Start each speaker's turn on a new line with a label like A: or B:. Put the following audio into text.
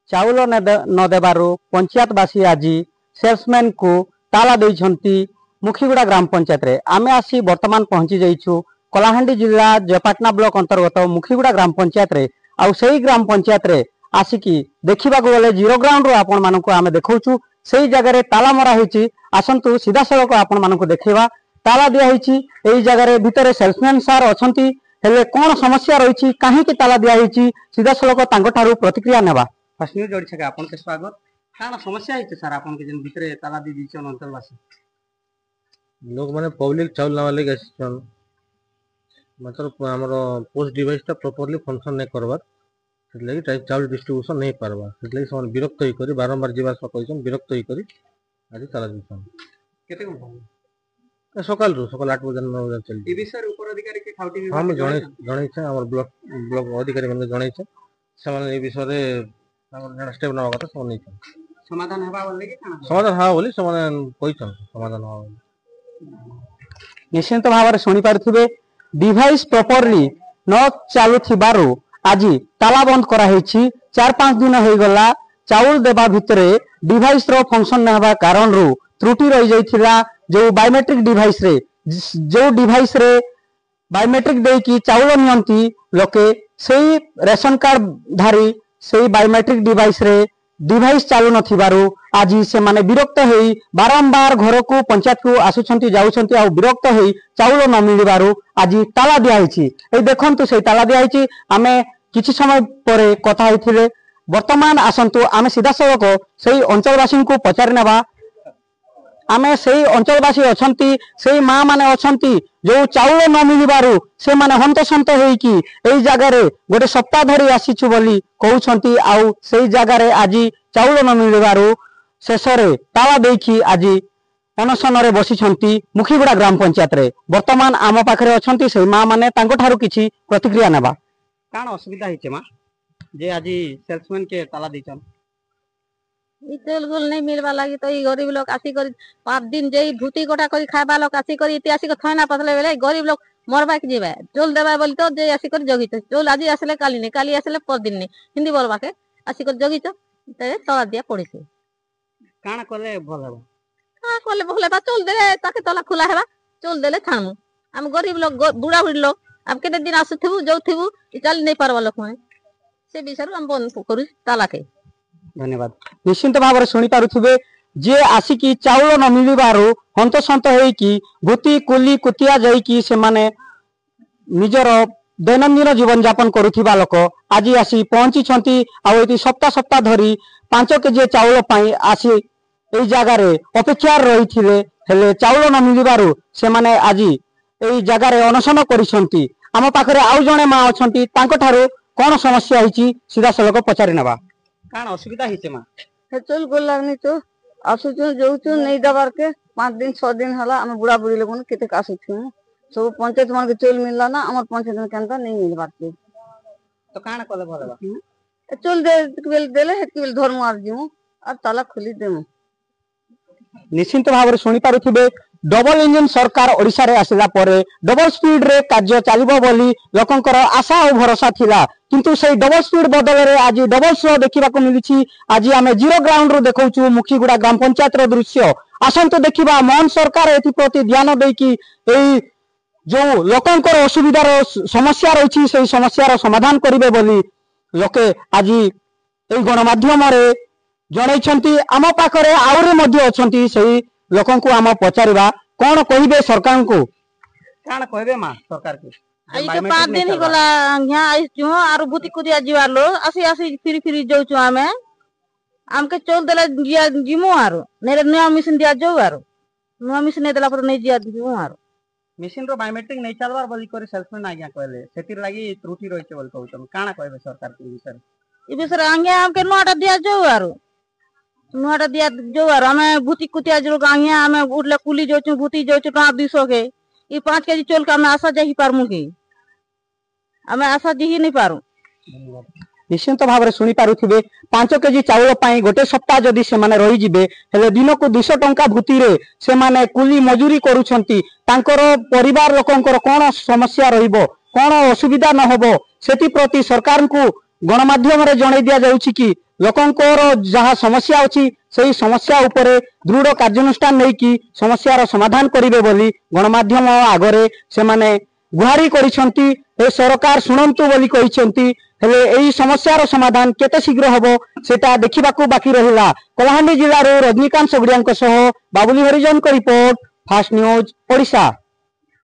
A: चाउल न देबारु पंचायतवासी आज सेल्समैन को ताला देइछंती मुखीगुड़ा ग्राम पंचायत रे। आमे आसी वर्तमान पहुंची जाइछु कलाहांडी जिला जयपाटना ब्लॉक अंतर्गत मुखीगुड़ा ग्राम पंचायत रे। आउ सही ग्राम पंचायत रे आसिकी देखा गले जीरो ग्राउंड रो आपण मानक आमे देखौछु सही जगह रे ताला मरा होईची। आसंतु सीधा सड़क आपण मानक देखैबा ताला दिया होईची। एई जगह रे भितरे सेल्समैन सार अछंती हेले कोन समस्या रहिची काहे की ताला दिया होईची सीधा सड़क तांको थारु प्रतिक्रिया नेबा। फर्स्ट न्यूज जोड़ी छके आपन के स्वागत। काना समस्या होईची सर आपन के जन भितरे ताला दी दिछन अंतरवासी
B: लोग माने पब्लिक चाउल नावा ले गछन मतलब हमरो पोस्ट डिवाइस ता प्रॉपर्ली फंक्शन नै करबार सेतले चाउल डिस्ट्रीब्यूशन नै पारबा सेतले समान विरक्त होई करी बारंबार जीवा कहछन विरक्त होई करी आज ताला दिछन।
A: केते कम
B: सकाल 8 बजे 9 बजे चल
A: ई विषय ऊपर अधिकारी के खाउटी
B: हम जणे छ हमर ब्लॉक अधिकारी मन जणे छ समान ए विषय रे हमर स्टेप नवा कथा सब नै छ
A: समाधान हेबा बोले कि काना
B: समाधान हा बोली समाधान कहछन समाधान हा
A: निश्चित भाव में शुणी पारे डिवाइस प्रॉपर्ली न चलुथिबारु आज ताला बंद कराई 4-5 दिन हो गला चाउल देवा भितरे डिवाइस रो फंक्शन न हेबा कारण रु त्रुटि रही जाइथिला। जो बायोमेट्रिक डिवाइस रे जो डिवाइस रे बायोमेट्रिक दे की चाउल नियंती लोके सेही रेशन कार्ड धारी सेही बायोमेट्रिक डिवाइस रे डिवाइस चालू नथिबारु आज से माने विरक्त होई बारंबार घर को पंचायत को आसुछंती जाउछंती आ विरक्त होई चाउल न मिलिबारु आज ताला दिया हिची। ए देखंतु से ताला दिया हिची। आमे किछि समय परे कथा होइथिले वर्तमान आसंतु आमे सीधा सड़क सेही अंचलवासी को पचारि नेबा। आमे सेही अंचलवासी अछंती सेही मां माने अछंती जो चाउल न मिलिबारु से माने हंतसंत होई कि एई जगह रे गोटे सप्ताह धरि आसीछु बोली कहउछंती आउ सेही जगह रे आज चाउल न मिलिबारु शेष रे ताला देखी आज अनशन रे बसिछंती मुखीगुड़ा ग्राम पंचायत रे। वर्तमान आम पाखरे अछंती सेही मां माने तांको थारु किछि प्रतिक्रिया नेबा। कान असुविधा हिचे मां जे आज सेल्समैन के ताला दिछन
C: ई तेल गोल नहीं मिलवा लगी तो ई गरीब लोग आसी कर 5 दिन जे भूती कोटा करी खाबा लोग आसी कर इतिहास को थैना पतले बेले गरीब लोग मरबा के जेबा चोल देबा बोली तो जे आसी कर जगी तो चोल आज आसले काली नहीं काली आसले पर दिन नहीं हिंदी बोलबा के आसी कर जगी तो तला दिया पड़ी छे।
A: कान करले भल हेबा
C: हां करले भले बा चोल दे ताके तला खुला हेबा चोल देले थानु हम गरीब लोग बुढ़ा बुढ़ी लोग अब केते दिन आसुथबु जोथबु चल नहीं पारबा लोग माने से बिचारू हम बंद करू ताला के।
A: धन्यवाद। निश्चिंत भाव में शुणी पारुथिबे जे आसिकी चाउल न मिलिबारु हंतसंत होईकी भूती कुली कुतिया जाईकी से माने निजर दैनंदिन जीवन यापन करुथिबा लोक आज आसी पहुंची छंती आ एती सप्ताह धरी 5 केजी चाउल पाई आसी एई जगह रे अपेक्षा रहिथिले हेले चाउल न मिलिबारु से माने आज एई जगह रे अनशन करिसंती। आम पाखरे आउ जणे मा अछंती तांको थारो कोन समस्या हिची सीधा सलक पचारि नबा। कान असुविधा हिचे मा
D: हे चल गोल लागनी तो आसुचु जोचु नहीं दबार के 5 दिन 6 दिन हला हम बुढ़ा बुढ़ी लोगन केते आसुछु सब पंचायत मन के चल मिलला ना हमर पंचायत में केनता नहीं मिलबार के
A: तो कान कले भलबा
D: चल दे केल देले हे केल धर्म आर जिमु आ ताला खुली देमु।
A: निश्चित भाव में शुणी पारुथिबे डबल इंजन सरकार ओडिसा रे आसिला परे डबल स्पीड रे कार्य चलिबो बोली लोकंकर आशा और भरोसा थिला किंतु से डबल स्पीड बदल रे आज डबल स्लो देखिबा को मिलिछि। आज आमे जीरो ग्राउंड रो देखौछु मुखीगुड़ा ग्राम पंचायत रो दृश्य आसंत देखिबा मोहन सरकार एथि प्रति ध्यान देकी एई जो लोकंकर असुविधा रो समस्या रहिछि से समस्या रो समाधान करिवे बोली लोके आज एई गणमाध्यम रे जणैछंती। आम पाखरे आउरे मध्ये अछंती सेही लोकन को आम पचारिबा कोन कहिबे सरकार को कान कहबे मा सरकार को
C: आई के 5 दिन ही गला यहां आई जो आरो भूति कुदिया जीवा लो आसी आसी फिरी फिरी जाउछु आमे आमके चोल देला जिया जिमु आरो नेरे नया मशीन दिया जाउ आरो नया मशीन देला पर नहीं जिया जिमु आरो
A: मशीन रो बायोमेट्रिक नहीं चलबार बोली करे सेल्समैन आज्ञा कहले सेतिर लागि त्रुटि रहिছে बोल कहउछन काना कहबे सरकार के विषय
C: ई विषय आज्ञा आमके नोटा दिया जाउ आरो नोटा दिया जाउ आरो हमें भूति कुतिया जो आज्ञा हमें उठले कुली जाउछु भूति जाउछु 200 के ई 5 केजी चोल का हमें आशा जाही पारमु की हमें आशा जी नहीं पारू।
A: निश्चित भाव में शुणी पारुथिबे 5 केजी चाउल पाई गोटे सप्ताह जदि से माने रही जिबे हेले दिन को 200 टंका भूति रे से माने कुली मजूरी करूछंती तांकर परिवार लोकंकर कोन समस्या रहिबो कोन असुविधा न होबो सेति प्रति सरकार को गणमाध्यम जन दि जाउछि कि लोकंकर जहाँ समस्या अछि सेही समस्या उपरे दृढ़ कार्यानुष्ठान नहीं कि समस्यार समाधान करिवे बोली गणमाध्यम आगरे से माने गुहारी करिसंती ए सरकार सुनंतु बोली कहिसंती हेले एही समस्यार समाधान केते शीघ्र हबो सेटा देखिबाकू बाकी रहिला। कलाहांडी जिल्लारो रजनीकांत सगड़ियांक सह बाबुली हरिजन को रिपोर्ट फास्ट न्यूज ओडिशा।